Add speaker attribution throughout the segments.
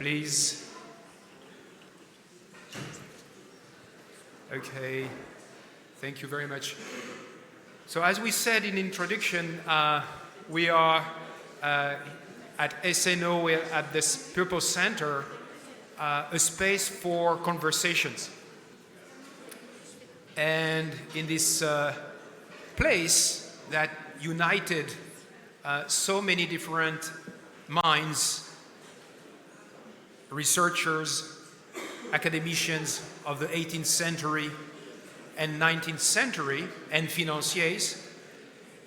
Speaker 1: please. Okay, thank you very much. So as we said in introduction, we are at SNO, we're at this Purpose Center, a space for conversations. And in this place that united so many different minds, researchers, academicians of the 18th century and 19th century, and financiers,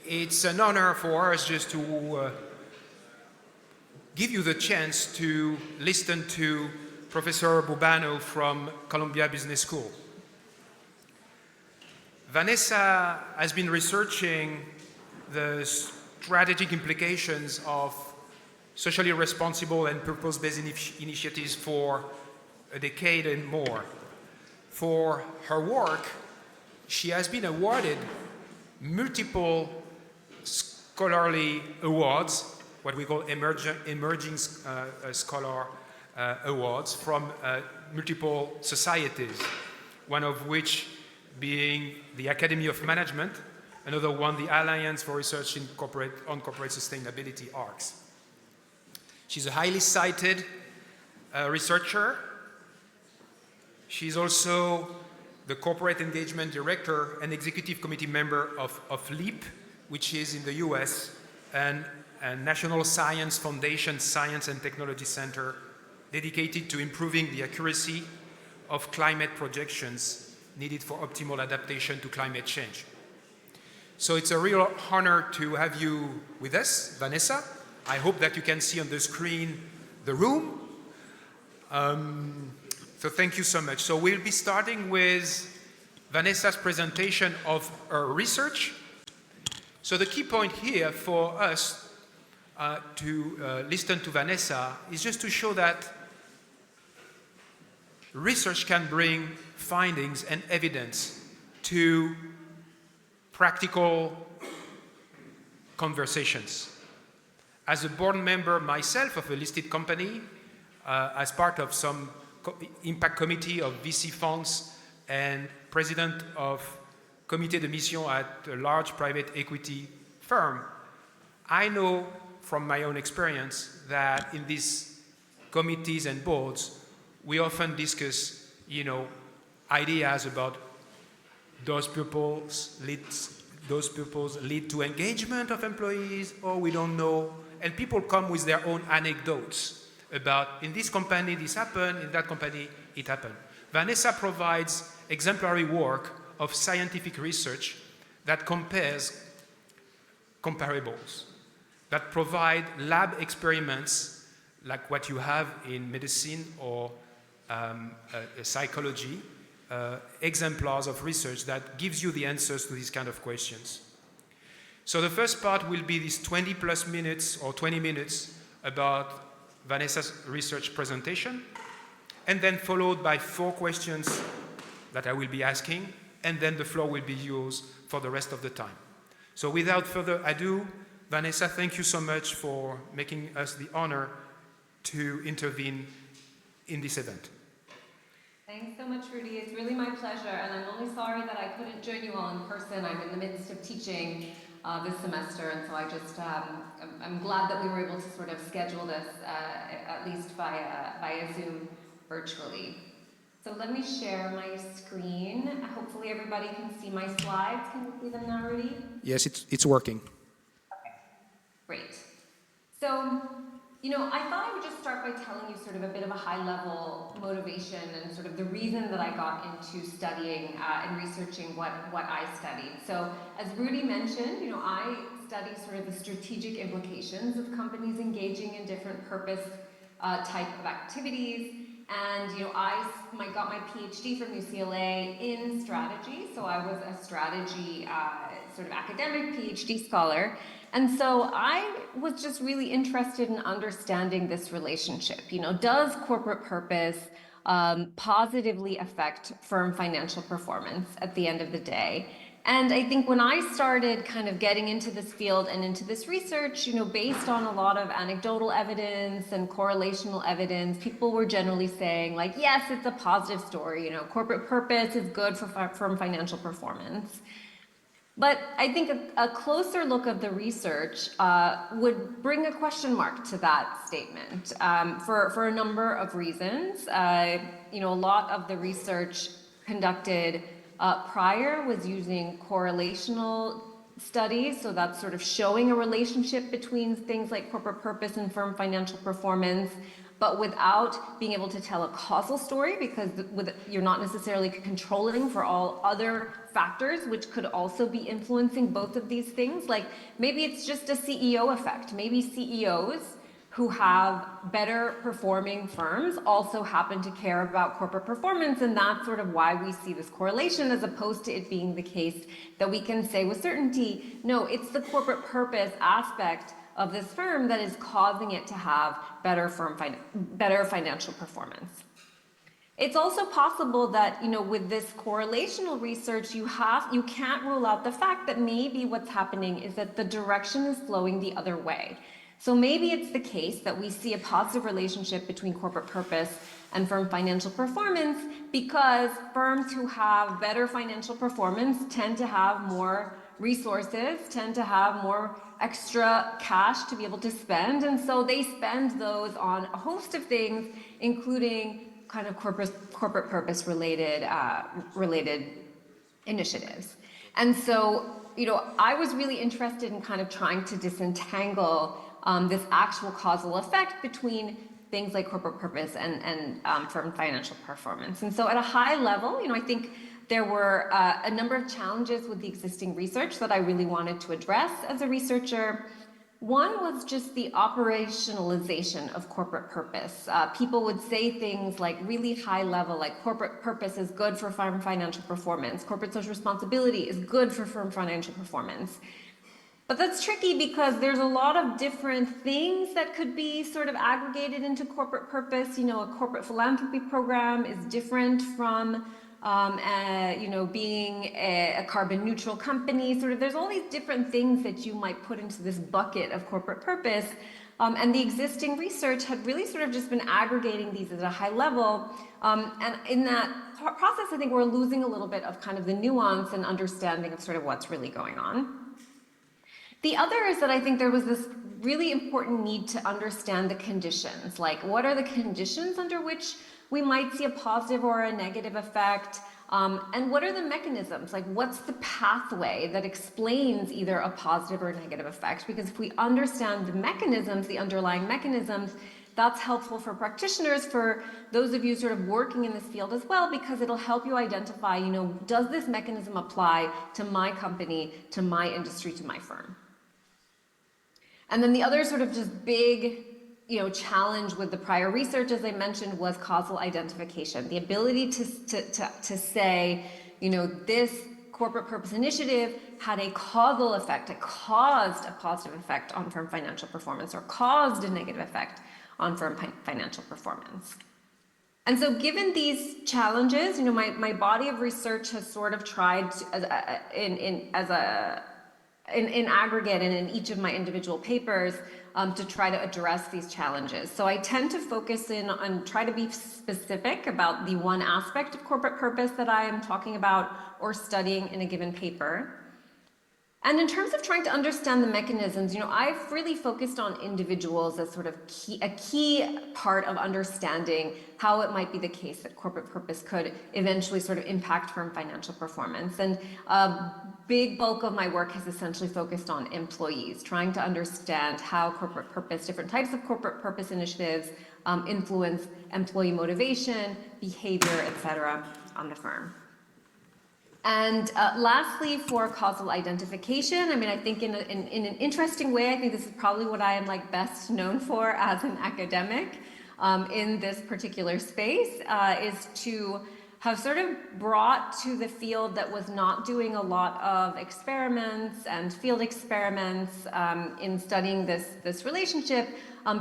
Speaker 1: it's an honor for us just to give you the chance to listen to Professor Burbano from Columbia Business School. Vanessa has been researching the strategic implications of socially responsible and purpose-based initiatives for a decade and more. For her work, she has been awarded multiple scholarly awards, what we call emerging scholar awards from multiple societies, one of which being the Academy of Management, another one, the Alliance for Research on Corporate Sustainability, ARCS. She's a highly cited researcher. She's also the Corporate Engagement Director and Executive Committee member of LEAP, which is in the US, and a National Science Foundation Science and Technology Center dedicated to improving the accuracy of climate projections needed for optimal adaptation to climate change. So it's a real honor to have you with us, Vanessa. I hope that you can see on the screen the room. So thank you so much. So we'll be starting with Vanessa's presentation of her research. So the key point here for us to listen to Vanessa is just to show that research can bring findings and evidence to practical conversations. As a board member myself of a listed company, as part of some impact committee of VC funds and president of comité de mission at a large private equity firm, I know from my own experience that in these committees and boards, we often discuss, ideas about those purposes lead to engagement of employees, or we don't know. And people come with their own anecdotes about, in this company this happened, in that company it happened. Vanessa provides exemplary work of scientific research that compares comparables, that provide lab experiments like what you have in medicine or psychology, exemplars of research that gives you the answers to these kind of questions. So the first part will be these 20 plus minutes or 20 minutes about Vanessa's research presentation, and then followed by 4 questions that I will be asking, and then the floor will be yours for the rest of the time. So without further ado, Vanessa, thank you so much for making us the honor to intervene in this event.
Speaker 2: Thanks so much, Rudy. It's really my pleasure, and I'm only sorry that I couldn't join you all in person. I'm in the midst of teaching this semester, and so I just, I'm glad that we were able to sort of schedule this, at least via Zoom virtually. So let me share my screen. Hopefully everybody can see my slides. Can you see them now, Rudy?
Speaker 1: Yes, it's working.
Speaker 2: Okay, great. So, I thought I would just start by telling you sort of a bit of a high-level motivation and sort of the reason that I got into studying and researching what I studied. So, as Rudy mentioned, I study sort of the strategic implications of companies engaging in different purpose type of activities. And I got my PhD from UCLA in strategy, so I was a strategy sort of academic PhD scholar. And so I was just really interested in understanding this relationship. Does corporate purpose positively affect firm financial performance at the end of the day? And I think when I started kind of getting into this field and into this research, based on a lot of anecdotal evidence and correlational evidence, people were generally saying like, yes, it's a positive story, corporate purpose is good for firm financial performance. But I think a closer look of the research would bring a question mark to that statement for a number of reasons. A lot of the research conducted prior was using correlational studies, so that's sort of showing a relationship between things like corporate purpose and firm financial performance, but without being able to tell a causal story, because you're not necessarily controlling for all other factors which could also be influencing both of these things. Like maybe it's just a CEO effect. Maybe CEOs who have better performing firms also happen to care about corporate performance, and that's sort of why we see this correlation, as opposed to it being the case that we can say with certainty, no, it's the corporate purpose aspect of this firm that is causing it to have better financial performance. It's also possible that, with this correlational research, you can't rule out the fact that maybe what's happening is that the direction is flowing the other way. So maybe it's the case that we see a positive relationship between corporate purpose and firm financial performance, because firms who have better financial performance tend to have more resources, tend to have more extra cash to be able to spend, and so they spend those on a host of things, including kind of corporate purpose related initiatives. And so, I was really interested in kind of trying to disentangle this actual causal effect between things like corporate purpose and firm financial performance. And so at a high level, I think there were a number of challenges with the existing research that I really wanted to address as a researcher. One was just the operationalization of corporate purpose. People would say things like really high level, like corporate purpose is good for firm financial performance. Corporate social responsibility is good for firm financial performance. But that's tricky because there's a lot of different things that could be sort of aggregated into corporate purpose. A corporate philanthropy program is different from being a carbon neutral company. Sort of there's all these different things that you might put into this bucket of corporate purpose. And the existing research had really sort of just been aggregating these at a high level. And in that process, I think we're losing a little bit of kind of the nuance and understanding of sort of what's really going on. The other is that I think there was this really important need to understand the conditions. Like, what are the conditions under which we might see a positive or a negative effect? And what are the mechanisms? Like, what's the pathway that explains either a positive or negative effect? Because if we understand the mechanisms, the underlying mechanisms, that's helpful for practitioners, for those of you sort of working in this field as well, because it'll help you identify, does this mechanism apply to my company, to my industry, to my firm? And then the other sort of just big, challenge with the prior research, as I mentioned, was causal identification. The ability to say, this corporate purpose initiative had a causal effect. It caused a positive effect on firm financial performance, or caused a negative effect on firm financial performance. And so given these challenges, my body of research has sort of tried in aggregate and in each of my individual papers to try to address these challenges. So I tend to focus in on try to be specific about the one aspect of corporate purpose that I am talking about or studying in a given paper. And in terms of trying to understand the mechanisms, I've really focused on individuals as sort of a key part of understanding how it might be the case that corporate purpose could eventually sort of impact firm financial performance. And a big bulk of my work has essentially focused on employees, trying to understand how corporate purpose, different types of corporate purpose initiatives influence employee motivation, behavior, et cetera, on the firm. And lastly, for causal identification, I think in an interesting way, I think this is probably what I am best known for as an academic in this particular space, is to have sort of brought to the field that was not doing a lot of experiments and field experiments in studying this relationship,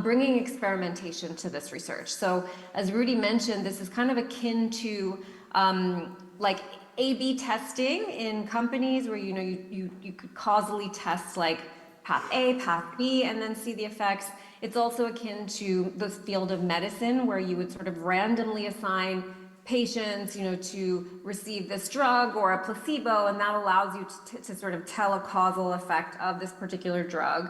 Speaker 2: bringing experimentation to this research. So as Rudy mentioned, this is kind of akin to A/B testing in companies where you could causally test like path A, path B, and then see the effects. It's also akin to the field of medicine where you would sort of randomly assign patients, to receive this drug or a placebo, and that allows you to sort of tell a causal effect of this particular drug.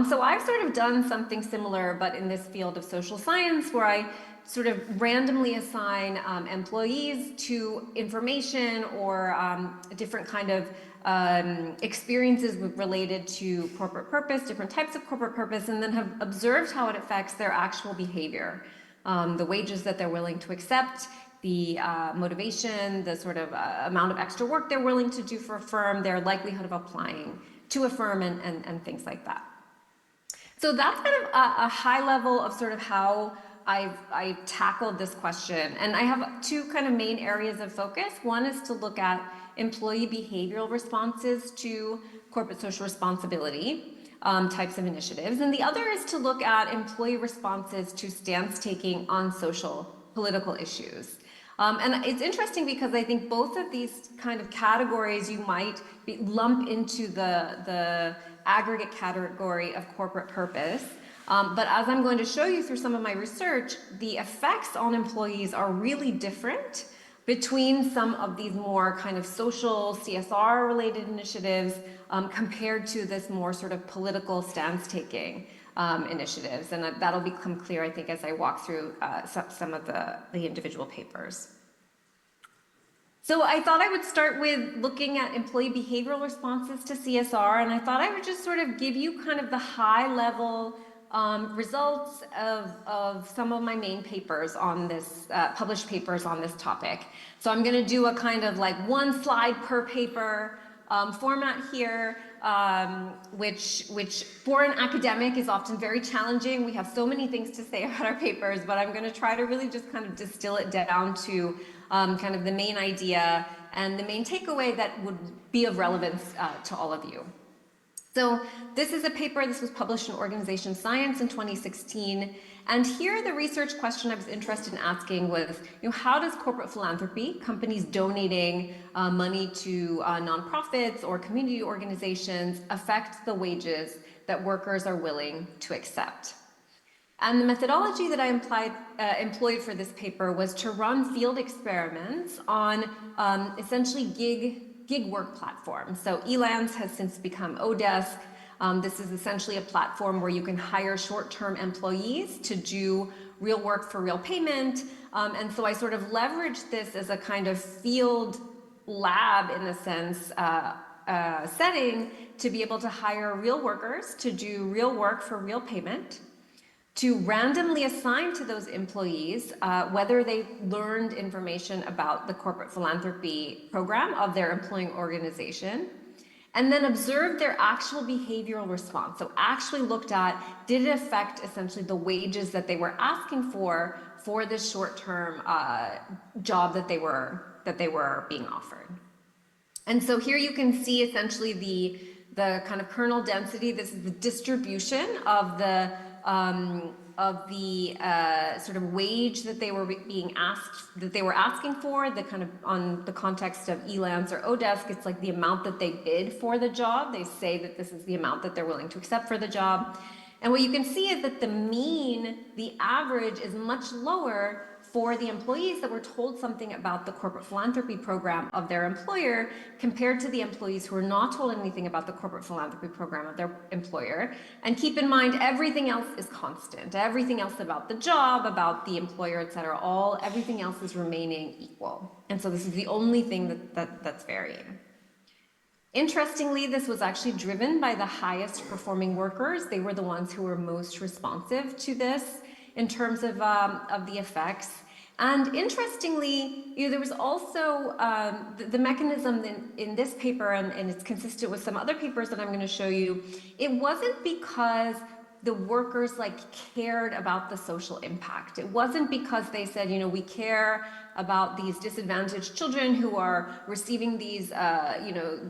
Speaker 2: So I've sort of done something similar, but in this field of social science, where I sort of randomly assign employees to information or different kind of experiences related to corporate purpose, different types of corporate purpose, and then have observed how it affects their actual behavior, the wages that they're willing to accept, the motivation, the sort of amount of extra work they're willing to do for a firm, their likelihood of applying to a firm, and things like that. So that's kind of a high level of sort of how I've tackled this question. And I have two kind of main areas of focus. One is to look at employee behavioral responses to corporate social responsibility types of initiatives. And the other is to look at employee responses to stance taking on social political issues. And it's interesting because I think both of these kind of categories you might lump into the aggregate category of corporate purpose. But as I'm going to show you through some of my research, the effects on employees are really different between some of these more kind of social CSR related initiatives compared to this more sort of political stance taking initiatives. And that'll become clear, I think, as I walk through some of the individual papers. So I thought I would start with looking at employee behavioral responses to CSR, and I thought I would just sort of give you kind of the high level results of some of my main papers on this, published papers on this topic. So I'm going to do a kind of like one slide per paper format here, which for an academic is often very challenging. We have so many things to say about our papers, but I'm going to try to really just kind of distill it down to kind of the main idea and the main takeaway that would be of relevance to all of you. So this is a paper, this was published in Organization Science in 2016. And here the research question I was interested in asking was, how does corporate philanthropy, companies donating money to nonprofits or community organizations, affect the wages that workers are willing to accept? And the methodology that I employed for this paper was to run field experiments on essentially gig work platforms. So Elance has since become Odesk. This is essentially a platform where you can hire short-term employees to do real work for real payment. And so I sort of leveraged this as a kind of field lab, in a sense, setting to be able to hire real workers to do real work for real payment, to randomly assign to those employees whether they learned information about the corporate philanthropy program of their employing organization, and then observed their actual behavioral response. So actually looked at, did it affect essentially the wages that they were asking for this short-term job that they were being offered. And so here you can see essentially the kind of kernel density. This is the distribution of the sort of wage that they were asking for, the kind of on the context of Elance or Odesk, it's like the amount that they bid for the job. They say that this is the amount that they're willing to accept for the job. And what you can see is that the mean, the average is much lower for the employees that were told something about the corporate philanthropy program of their employer compared to the employees who were not told anything about the corporate philanthropy program of their employer. And keep in mind, everything else is constant. Everything else about the job, about the employer, et cetera, everything else is remaining equal. And so this is the only thing that's varying. Interestingly, this was actually driven by the highest performing workers. They were the ones who were most responsive to this in terms of the effects. And interestingly, there was also the mechanism in this paper, and it's consistent with some other papers that I'm going to show you. It wasn't because the workers cared about the social impact. It wasn't because they said, we care about these disadvantaged children who are receiving these,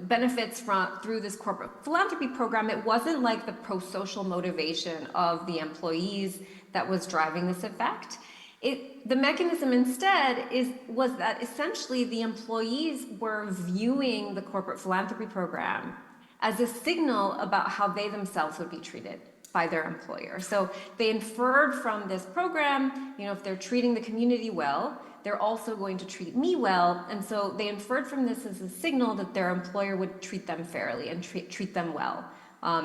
Speaker 2: benefits through this corporate philanthropy program. It wasn't like the pro-social motivation of the employees that was driving this effect. The mechanism instead was that essentially the employees were viewing the corporate philanthropy program as a signal about how they themselves would be treated by their employer. So they inferred from this program, if they're treating the community well, they're also going to treat me well. And so they inferred from this as a signal that their employer would treat them fairly and treat them well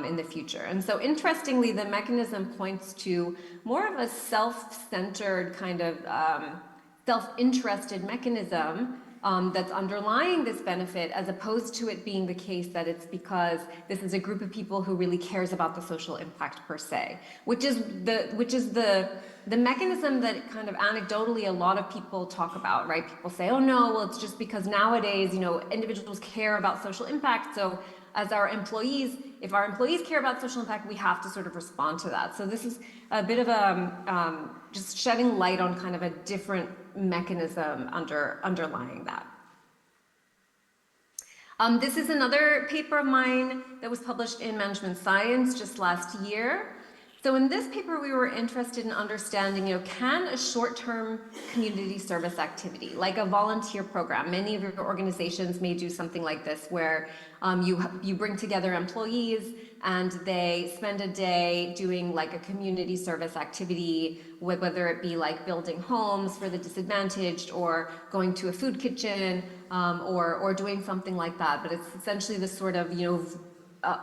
Speaker 2: in the future. And so interestingly, the mechanism points to more of a self-centered kind of self-interested mechanism that's underlying this benefit, as opposed to it being the case that it's because this is a group of people who really cares about the social impact per se, which is the mechanism that kind of anecdotally a lot of people talk about, right? People say, oh no, well, it's just because nowadays, individuals care about social impact, so as our employees, if our employees care about social impact, we have to sort of respond to that. So this is a bit of a just shedding light on kind of a different mechanism underlying that. This is another paper of mine that was published in Management Science just last year. So in this paper, we were interested in understanding, can a short-term community service activity, like a volunteer program, many of your organizations may do something like this, where you bring together employees and they spend a day doing like a community service activity, whether it be like building homes for the disadvantaged or going to a food kitchen or doing something like that. But it's essentially this sort of,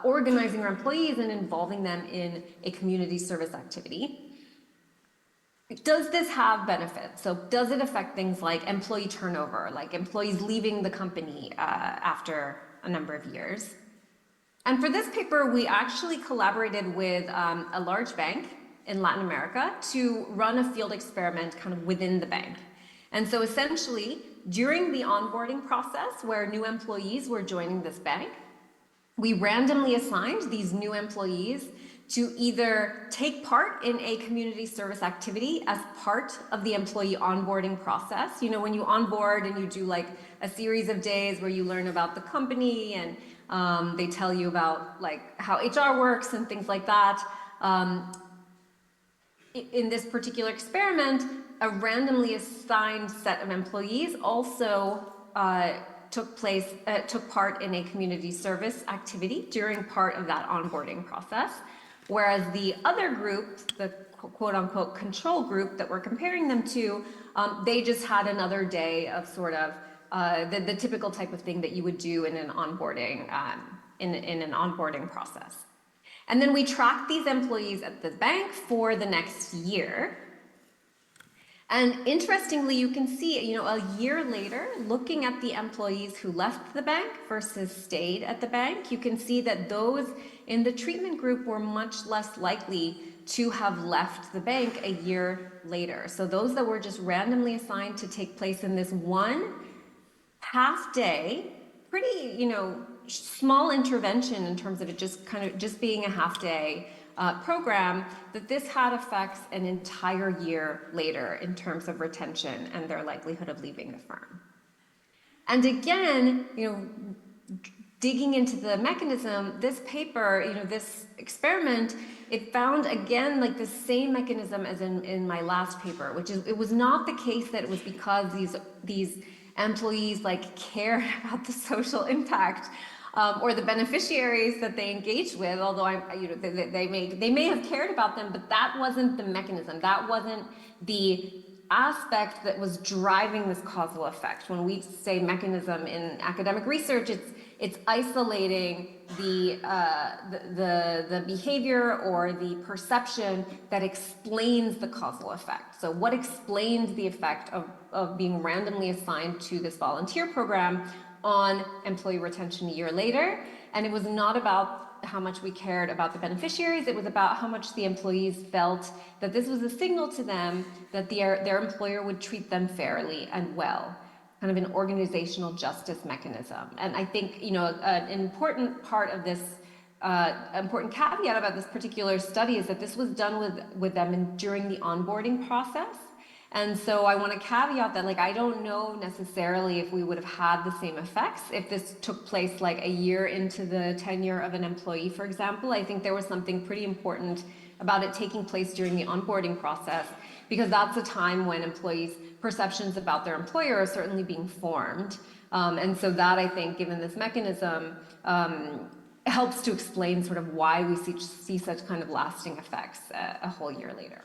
Speaker 2: organizing our employees and involving them in a community service activity. Does this have benefits? So does it affect things like employee turnover, like employees leaving the company after a number of years? And for this paper, we actually collaborated with a large bank in Latin America to run a field experiment kind of within the bank. And so essentially, during the onboarding process where new employees were joining this bank, we randomly assigned these new employees to either take part in a community service activity as part of the employee onboarding process. When you onboard and you do like a series of days where you learn about the company and they tell you about like how HR works and things like that. In this particular experiment, a randomly assigned set of employees also took part in a community service activity during part of that onboarding process, whereas the other group, the quote-unquote control group that we're comparing them to, they just had another day of sort of the typical type of thing that you would do in an onboarding in an onboarding process. And then we tracked these employees at the bank for the next year. And interestingly, you can see, a year later, looking at the employees who left the bank versus stayed at the bank, you can see that those in the treatment group were much less likely to have left the bank a year later. So those that were just randomly assigned to take place in this one half day, pretty, small intervention in terms of it just being a half day program, that this had effects an entire year later in terms of retention and their likelihood of leaving the firm. And again, digging into the mechanism, this paper, this experiment, it found again like the same mechanism as in my last paper, which is it was not the case that it was because these employees like cared about the social impact or the beneficiaries that they engaged with, although they may have cared about them, but that wasn't the mechanism. That wasn't the aspect that was driving this causal effect. When we say mechanism in academic research, it's isolating the behavior or the perception that explains the causal effect. So what explained the effect of being randomly assigned to this volunteer program on employee retention a year later? And it was not about how much we cared about the beneficiaries, it was about how much the employees felt that this was a signal to them that their employer would treat them fairly and well, kind of an organizational justice mechanism. And I think, an important part of this, important caveat about this particular study is that this was done with them during the onboarding process. And so I want to caveat that, I don't know necessarily if we would have had the same effects if this took place a year into the tenure of an employee, for example. I think there was something pretty important about it taking place during the onboarding process, because that's a time when employees' perceptions about their employer are certainly being formed. And so that, I think, given this mechanism, helps to explain sort of why we see such kind of lasting effects a whole year later.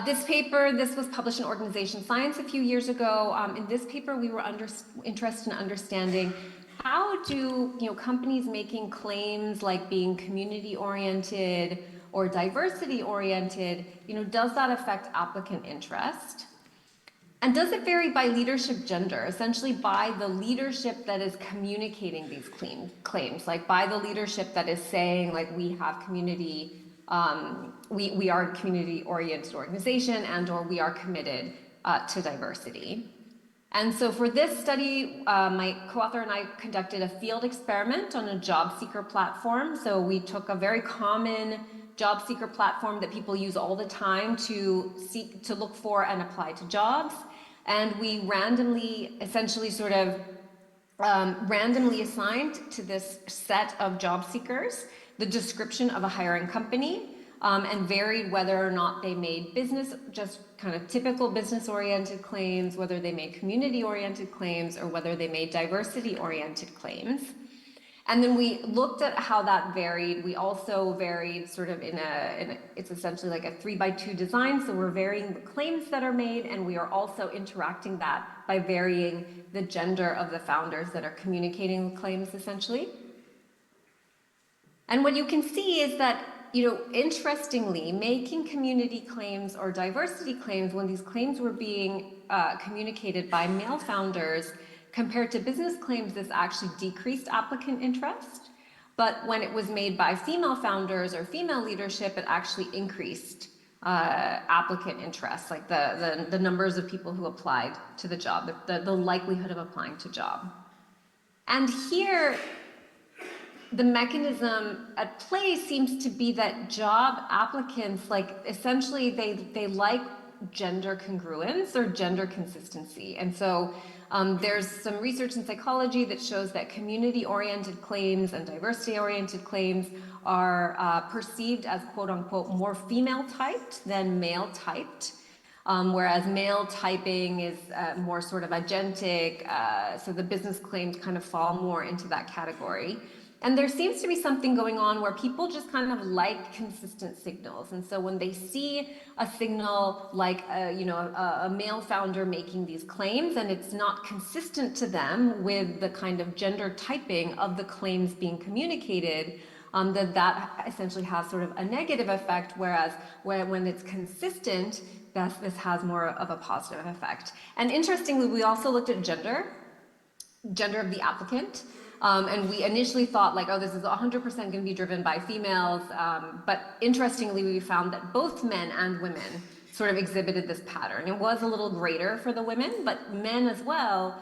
Speaker 2: This paper, this was published in Organization Science a few years ago. In this paper, we were interested in understanding how do companies making claims like being community-oriented or diversity-oriented, does that affect applicant interest? And does it vary by leadership gender, essentially by the leadership that is communicating these claims, like by the leadership that is saying, like, we have community, we are a community-oriented organization and/or we are committed to diversity. And so for this study, my co-author and I conducted a field experiment on a job seeker platform. So we took a very common job seeker platform that people use all the time to look for and apply to jobs. And we randomly, essentially sort of randomly assigned to this set of job seekers the description of a hiring company, and varied whether or not they made business, just kind of typical business-oriented claims, whether they made community-oriented claims, or whether they made diversity-oriented claims. And then we looked at how that varied. We also varied sort of it's essentially like a 3x2 design. So we're varying the claims that are made, and we are also interacting that by varying the gender of the founders that are communicating the claims, essentially. And what you can see is that, interestingly, making community claims or diversity claims, when these claims were being communicated by male founders, compared to business claims, this actually decreased applicant interest. But when it was made by female founders or female leadership, it actually increased applicant interest, like the numbers of people who applied to the job, the likelihood of applying to job. And here, the mechanism at play seems to be that job applicants, like, essentially they like gender congruence or gender consistency. And so there's some research in psychology that shows that community-oriented claims and diversity-oriented claims are perceived as quote-unquote more female-typed than male-typed, whereas male typing is more sort of agentic, so the business claims kind of fall more into that category. And there seems to be something going on where people just kind of like consistent signals. And so when they see a signal like a male founder making these claims, and it's not consistent to them with the kind of gender typing of the claims being communicated, that essentially has sort of a negative effect, whereas when it's consistent, this has more of a positive effect. And interestingly, we also looked at gender of the applicant. And we initially thought, like, oh, this is 100% going to be driven by females. But interestingly, we found that both men and women sort of exhibited this pattern. It was a little greater for the women, but men as well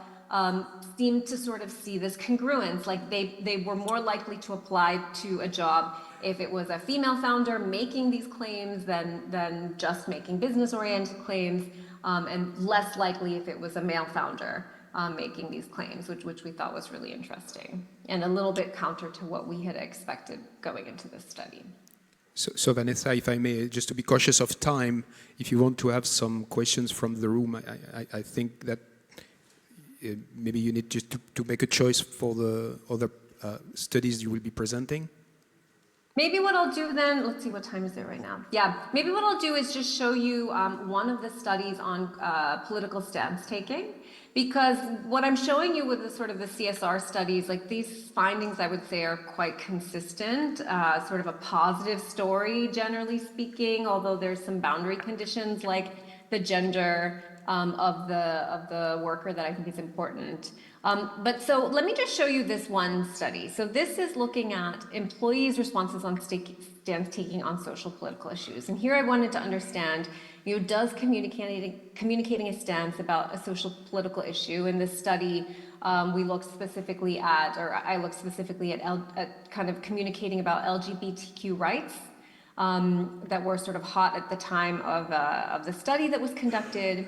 Speaker 2: seemed to sort of see this congruence. Like, they were more likely to apply to a job if it was a female founder making these claims than just making business-oriented claims, and less likely if it was a male founder making these claims, which we thought was really interesting and a little bit counter to what we had expected going into this study.
Speaker 1: So Vanessa, if I may, just to be cautious of time, if you want to have some questions from the room, I think that maybe you need just to make a choice for the other studies you will be presenting.
Speaker 2: Maybe what I'll do then, let's see, what time is it right now? Yeah, maybe what I'll do is just show you one of the studies on political stance taking, because what I'm showing you with the sort of the CSR studies, like, these findings I would say are quite consistent, sort of a positive story generally speaking, although there's some boundary conditions like the gender of the worker that I think is important. But so let me just show you this one study. So this is looking at employees' responses on stance taking on social political issues. And here I wanted to understand, does communicating a stance about a social political issue? In this study, we looked specifically at, or I looked specifically at kind of communicating about LGBTQ rights that were sort of hot at the time of the study that was conducted.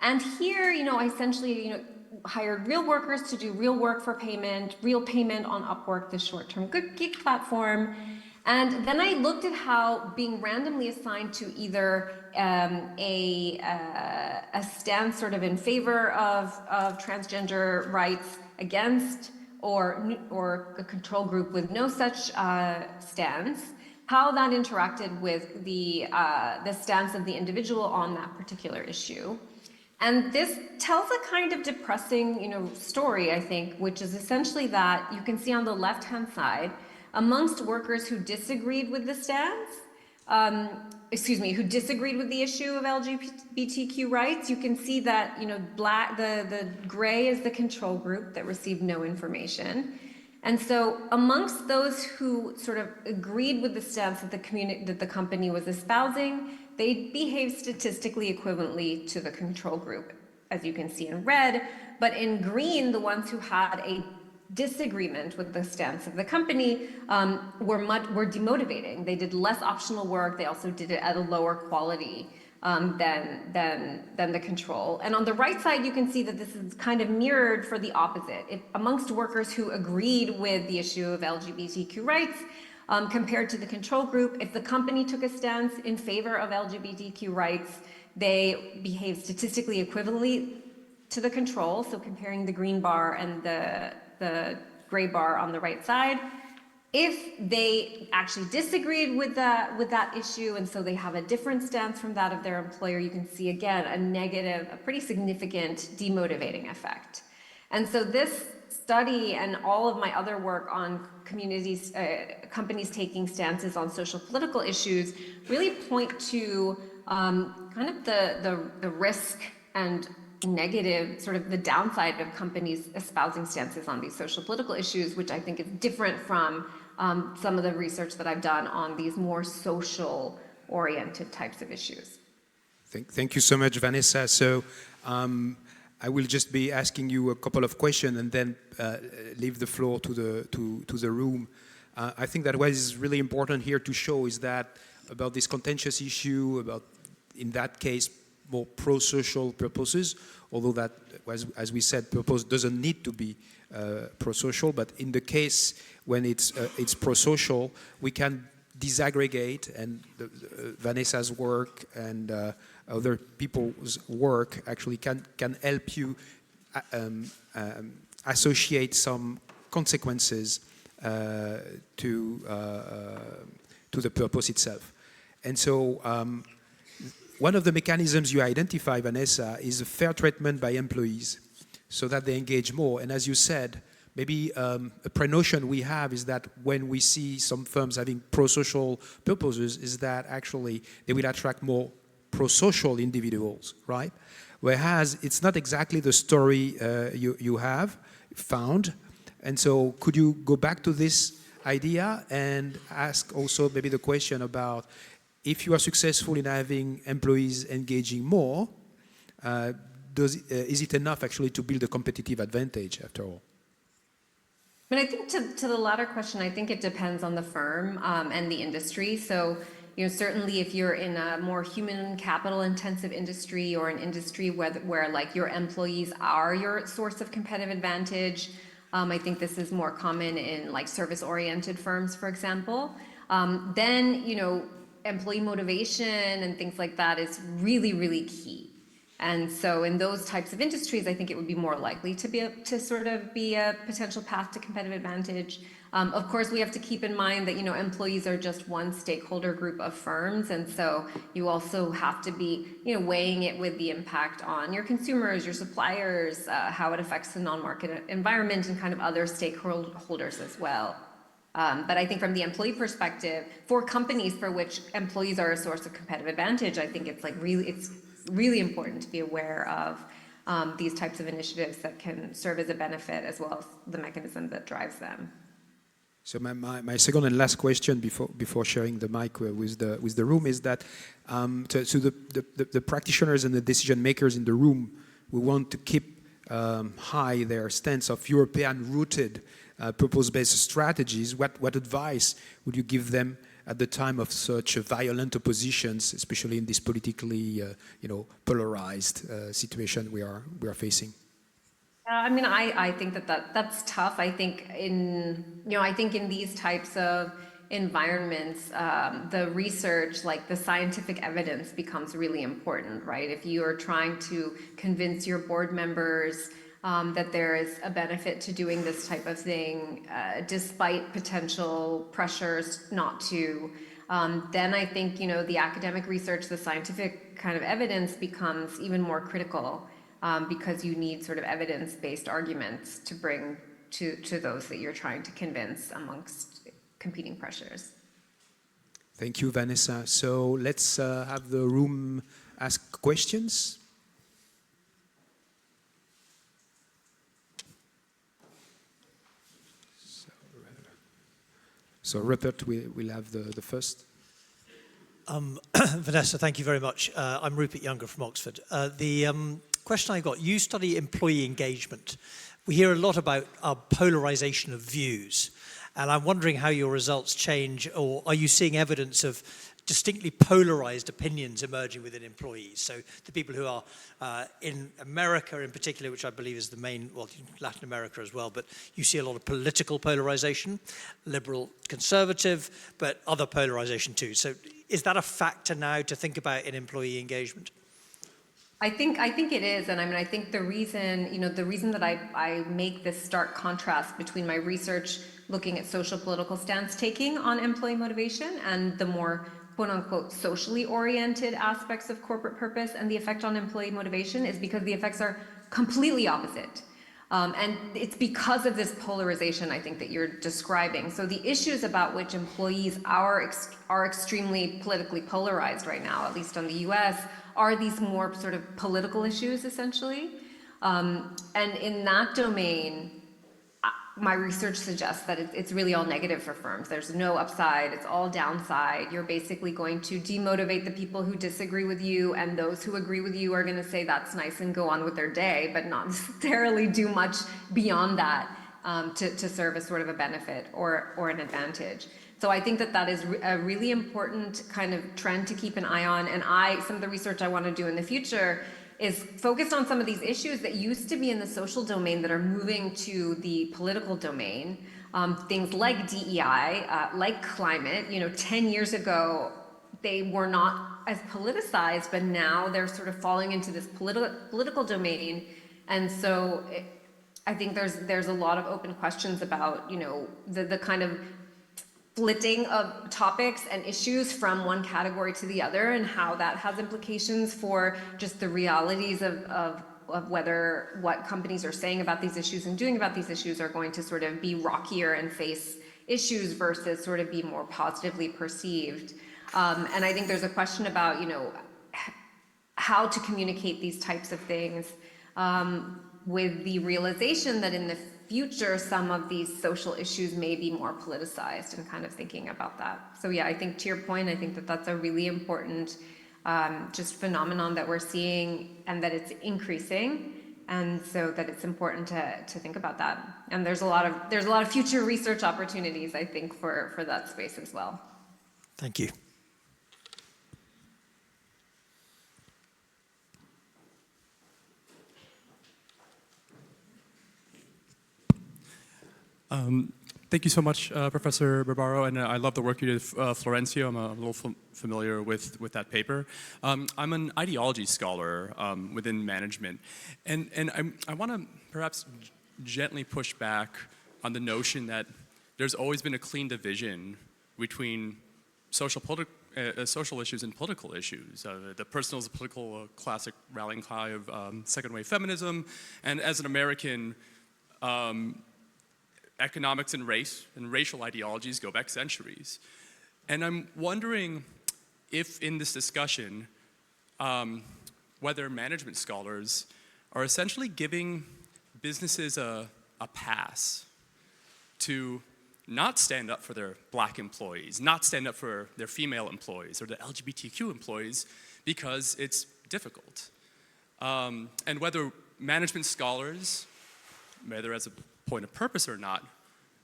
Speaker 2: And here, I essentially, hired real workers to do real work for payment, real payment on Upwork, the short-term gig platform. And then I looked at how being randomly assigned to either a stance sort of in favor of transgender rights, against, or a control group with no such stance, how that interacted with the stance of the individual on that particular issue. And this tells a kind of depressing, story, I think, which is essentially that you can see on the left-hand side, amongst workers who disagreed with the stance, who disagreed with the issue of LGBTQ rights, you can see that, the gray is the control group that received no information. And so amongst those who sort of agreed with the stance that the company was espousing, they behaved statistically equivalently to the control group, as you can see in red. But in green, the ones who had a disagreement with the stance of the company were demotivating. They did less optional work. They also did it at a lower quality than the control. And on the right side, you can see that this is kind of mirrored for the opposite. Amongst workers who agreed with the issue of LGBTQ rights, compared to the control group, if the company took a stance in favor of LGBTQ rights, they behaved statistically equivalently to the control. So comparing the green bar and the gray bar on the right side. If they actually disagreed with that issue, and so they have a different stance from that of their employer, you can see again a pretty significant demotivating effect. And so this study and all of my other work on companies taking stances on social political issues really point to kind of the risk and negative, sort of the downside of companies espousing stances on these social political issues, which I think is different from some of the research that I've done on these more social oriented types of issues.
Speaker 1: Thank you so much, Vanessa. So I will just be asking you a couple of questions and then leave the floor to the room. I think that what is really important here to show is that about this contentious issue, about, in that case, more pro-social purposes, although that, as we said, purpose doesn't need to be pro-social, but in the case when it's pro-social, we can disaggregate, and Vanessa's work and other people's work actually can help you associate some consequences to the purpose itself. And so one of the mechanisms you identify, Vanessa, is a fair treatment by employees so that they engage more. And as you said, maybe a pre-notion we have is that when we see some firms having pro-social purposes, is that actually they will attract more pro-social individuals, right? Whereas it's not exactly the story you have found. And so could you go back to this idea and ask also maybe the question about if you are successful in having employees engaging more, is it enough actually to build a competitive advantage after all?
Speaker 2: But I think to the latter question, I think it depends on the firm and the industry. So, certainly if you're in a more human capital intensive industry or an industry where like your employees are your source of competitive advantage, I think this is more common in like service oriented firms, for example. Then, employee motivation and things like that is really, really key. And so in those types of industries, I think it would be more likely to be a potential path to competitive advantage. Of course, we have to keep in mind that, employees are just one stakeholder group of firms. And so you also have to be, weighing it with the impact on your consumers, your suppliers, how it affects the non-market environment and kind of other stakeholders as well. But I think from the employee perspective, for companies for which employees are a source of competitive advantage, I think it's really important to be aware of these types of initiatives that can serve as a benefit as well as the mechanism that drives them.
Speaker 1: So my second and last question before sharing the mic with the room is that to the practitioners and the decision makers in the room, we want to keep high their stance of European-rooted purpose-based strategies. What advice would you give them at the time of such violent oppositions, especially in this politically, polarized situation we are facing?
Speaker 2: I think that's tough. I think in these types of environments, the research, like the scientific evidence becomes really important, right? If you are trying to convince your board members that there is a benefit to doing this type of thing, despite potential pressures not to, then I think, the academic research, the scientific kind of evidence becomes even more critical, because you need sort of evidence-based arguments to bring to those that you're trying to convince amongst competing pressures.
Speaker 1: Thank you, Vanessa. So let's have the room ask questions. So Rupert, we'll have the first.
Speaker 3: Vanessa, thank you very much. I'm Rupert Younger from Oxford. The question I got, you study employee engagement. We hear a lot about polarization of views, and I'm wondering how your results change, or are you seeing evidence of distinctly polarized opinions emerging within employees? So the people who are in America in particular, which I believe is the main, well, Latin America as well, but you see a lot of political polarization, liberal, conservative, but other polarization too. So is that a factor now to think about in employee engagement?
Speaker 2: I think it is, and I think the reason that I make this stark contrast between my research looking at social political stance taking on employee motivation and the more quote-unquote socially oriented aspects of corporate purpose and the effect on employee motivation is because the effects are completely opposite. And it's because of this polarization, I think, that you're describing. So the issues about which employees are extremely politically polarized right now, at least in the US, are these more sort of political issues, essentially. And in that domain, my research suggests that it's really all negative for firms. There's no upside, it's all downside. You're basically going to demotivate the people who disagree with you, and those who agree with you are going to say that's nice and go on with their day, but not necessarily do much beyond that to serve as sort of a benefit or an advantage. So I think that is a really important kind of trend to keep an eye on, and some of the research I want to do in the future is focused on some of these issues that used to be in the social domain that are moving to the political domain. Things like DEI, like climate. 10 years ago, they were not as politicized, but now they're sort of falling into this political domain. And so I think there's a lot of open questions about, the kind of splitting of topics and issues from one category to the other, and how that has implications for just the realities of whether what companies are saying about these issues and doing about these issues are going to sort of be rockier and face issues versus sort of be more positively perceived. And I think there's a question about, how to communicate these types of things with the realization that in the future, some of these social issues may be more politicized, and kind of thinking about that. So yeah, I think to your point, I think that's a really important just phenomenon that we're seeing, and that it's increasing, and so that it's important to think about that. And there's a lot of future research opportunities, I think, for that space as well.
Speaker 3: Thank you.
Speaker 4: Thank you so much, Professor Burbano, and I love the work you did, Florencio. I'm a little familiar with that paper. I'm an ideology scholar within management, and I want to perhaps gently push back on the notion that there's always been a clean division between social issues and political issues. The personal is a political classic rallying cry of second wave feminism, and as an American, economics and race and racial ideologies go back centuries. And I'm wondering if in this discussion, whether management scholars are essentially giving businesses a pass to not stand up for their black employees, not stand up for their female employees or the LGBTQ employees because it's difficult. And whether management scholars, whether as a point of purpose or not,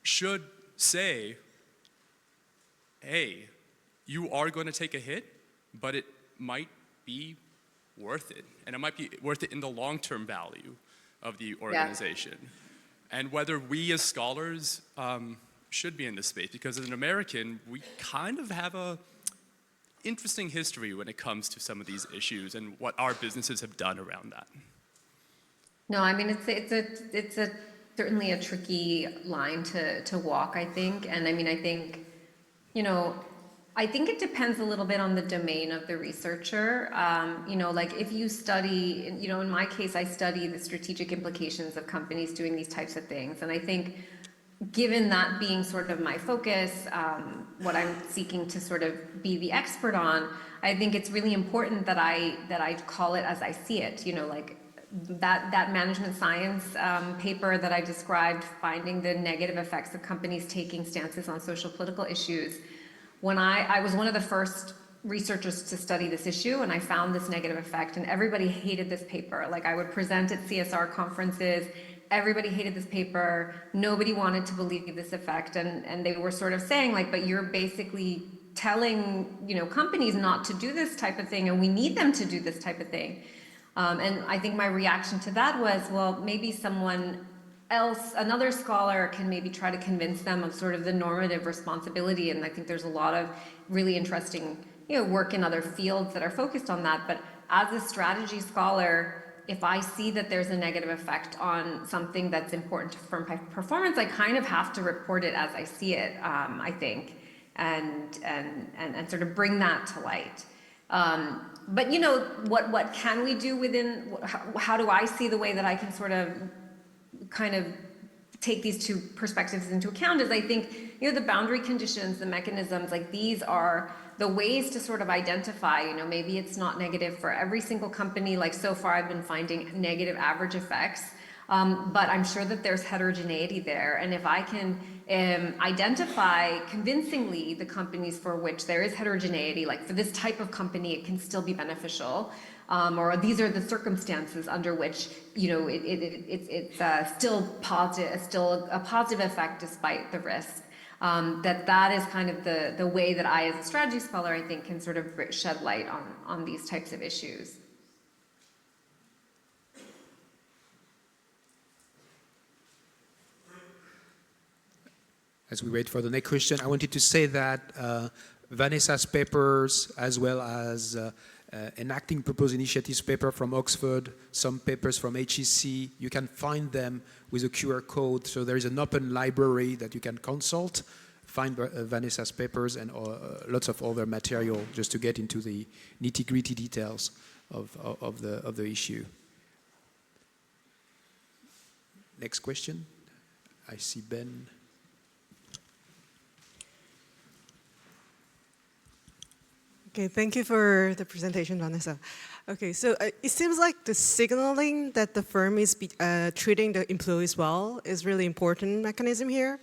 Speaker 4: should say, hey, you are going to take a hit, but it might be worth it. And it might be worth it in the long-term value of the organization. Yeah. And whether we as scholars should be in this space, because as an American, we kind of have a interesting history when it comes to some of these issues and what our businesses have done around that.
Speaker 2: No, I mean, it's a certainly a tricky line to walk, I think. And I mean, I think, you know, I think it depends a little bit on the domain of the researcher. You know, like if you study, you know, in my case, I study the strategic implications of companies doing these types of things. And I think given that being sort of my focus, what I'm seeking to sort of be the expert on, I think it's really important that I call it as I see it. You know, like that management science paper that I described, finding the negative effects of companies taking stances on social political issues. When I was one of the first researchers to study this issue, and I found this negative effect, and everybody hated this paper. Like I would present at CSR conferences. Everybody hated this paper. Nobody wanted to believe this effect, and they were sort of saying like, but you're basically telling, you know, companies not to do this type of thing, and we need them to do this type of thing. And I think my reaction to that was, well, maybe someone else, another scholar, can maybe try to convince them of sort of the normative responsibility. And I think there's a lot of really interesting, you know, work in other fields that are focused on that. But as a strategy scholar, if I see that there's a negative effect on something that's important to firm performance, I kind of have to report it as I see it, I think, and sort of bring that to light. But you know, what can we do within? How do I see the way that I can sort of, kind of take these two perspectives into account? Is I think, you know, the boundary conditions, the mechanisms, like these are the ways to sort of identify, you know, maybe it's not negative for every single company. Like so far I've been finding negative average effects, but I'm sure that there's heterogeneity there. And if I can identify convincingly the companies for which there is heterogeneity, like for this type of company, it can still be beneficial, or these are the circumstances under which, you know, it's still positive, still a positive effect despite the risk. That is kind of the way that I, as a strategy scholar, I think can sort of shed light on these types of issues.
Speaker 1: As we wait for the next question, I wanted to say that Vanessa's papers, as well as enacting purpose initiatives paper from Oxford, some papers from HEC, you can find them with a QR code. So there is an open library that you can consult, find Vanessa's papers and lots of other material just to get into the nitty-gritty details of the issue. Next question. I see Ben.
Speaker 5: Okay, thank you for the presentation, Vanessa. Okay, so it seems like the signaling that the firm is treating the employees well is really important mechanism here.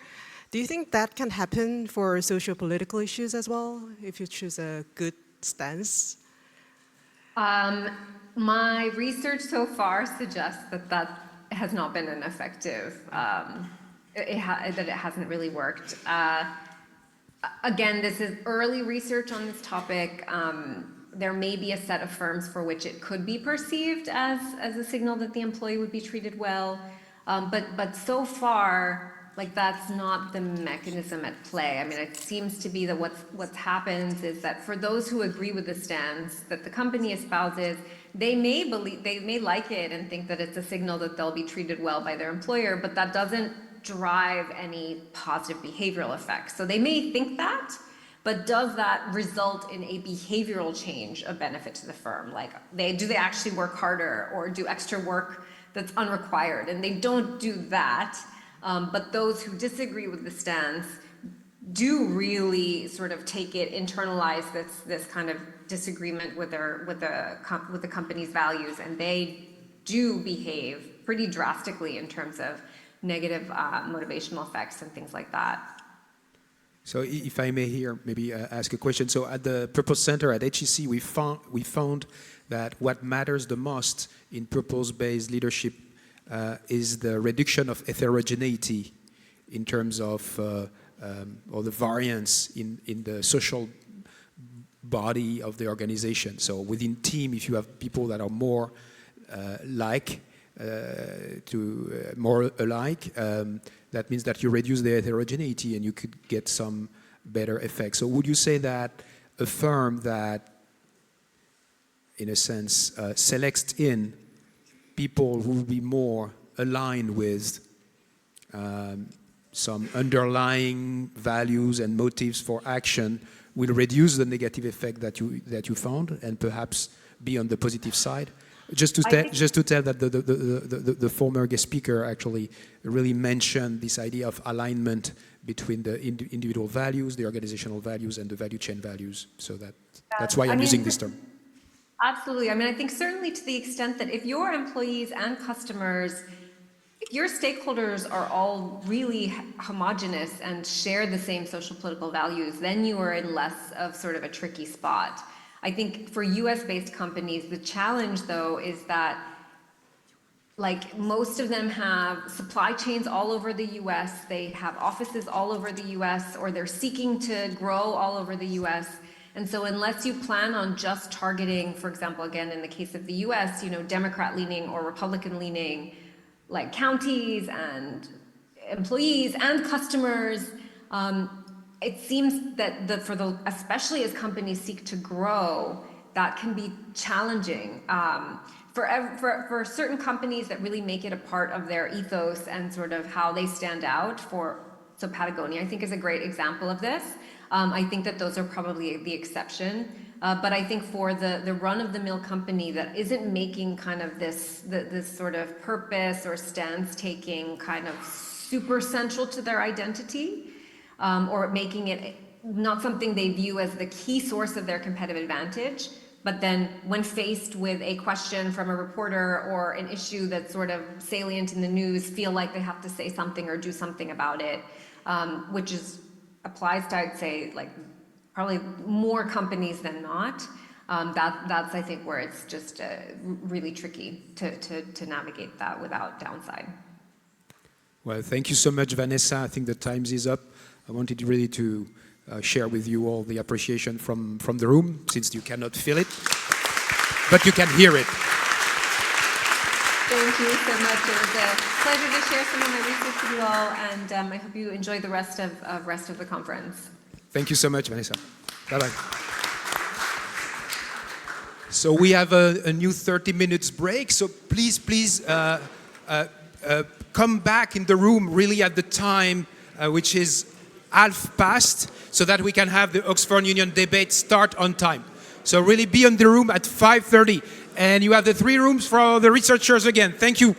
Speaker 5: Do you think that can happen for socio-political issues as well, if you choose a good stance?
Speaker 2: My research so far suggests that has not been an effective, that it hasn't really worked. Again, this is early research on this topic. There may be a set of firms for which it could be perceived as a signal that the employee would be treated well, but so far, like that's not the mechanism at play. I mean, it seems to be that what's happened is that for those who agree with the stance that the company espouses, they may like it and think that it's a signal that they'll be treated well by their employer, but that doesn't drive any positive behavioral effects. So they may think that, but does that result in a behavioral change of benefit to the firm? Like, do they actually work harder or do extra work that's unrequired? And they don't do that, but those who disagree with the stance do really sort of take it, internalize this kind of disagreement with the company's values, and they do behave pretty drastically in terms of negative motivational effects and things like that.
Speaker 1: So if I may here, maybe ask a question. So at the Purpose Center at HEC, we found that what matters the most in purpose-based leadership is the reduction of heterogeneity in terms of or the variance in the social body of the organization. So within team, if you have people that are more like
Speaker 6: more alike, that means that you reduce the heterogeneity and you could get some better effects. So would you say that a firm that, in a sense, selects in people who will be more aligned with some underlying values and motives for action will reduce the negative effect that you found and perhaps be on the positive side? Just to tell that the former guest speaker actually really mentioned this idea of alignment between the individual values, the organizational values, and the value chain values. So that's why I'm using this term.
Speaker 2: Absolutely. I mean, I think certainly to the extent that if your employees and customers, if your stakeholders are all really homogenous and share the same social political values, then you are in less of sort of a tricky spot. I think for US-based companies, the challenge though is that like most of them have supply chains all over the US, they have offices all over the US, or they're seeking to grow all over the US. And so unless you plan on just targeting, for example, again, in the case of the US, Democrat-leaning or Republican-leaning, like counties and employees and customers, it seems that especially as companies seek to grow, that can be challenging. For certain companies that really make it a part of their ethos and sort of how they stand out so Patagonia, I think, is a great example of this. I think that those are probably the exception. But I think for the run-of-the-mill company that isn't making kind of this sort of purpose or stance-taking kind of super central to their identity, or making it not something they view as the key source of their competitive advantage, but then when faced with a question from a reporter or an issue that's sort of salient in the news, feel like they have to say something or do something about it, which applies to, I'd say, like probably more companies than not. That's I think where it's just really tricky to navigate that without downside.
Speaker 6: Well, thank you so much, Vanessa. I think the time is up. I wanted really to share with you all the appreciation from the room, since you cannot feel it, but you can hear it.
Speaker 2: Thank you so much. It was a pleasure to share some of my research with you all, and I hope you enjoy the rest of the conference.
Speaker 6: Thank you so much, Vanessa. Bye-bye. So we have a new 30 minutes break, so please come back in the room really at the time, which is half past, so that we can have the Oxford Union debate start on time. So really be in the room at 5:30. And you have the 3 rooms for the researchers again. Thank you.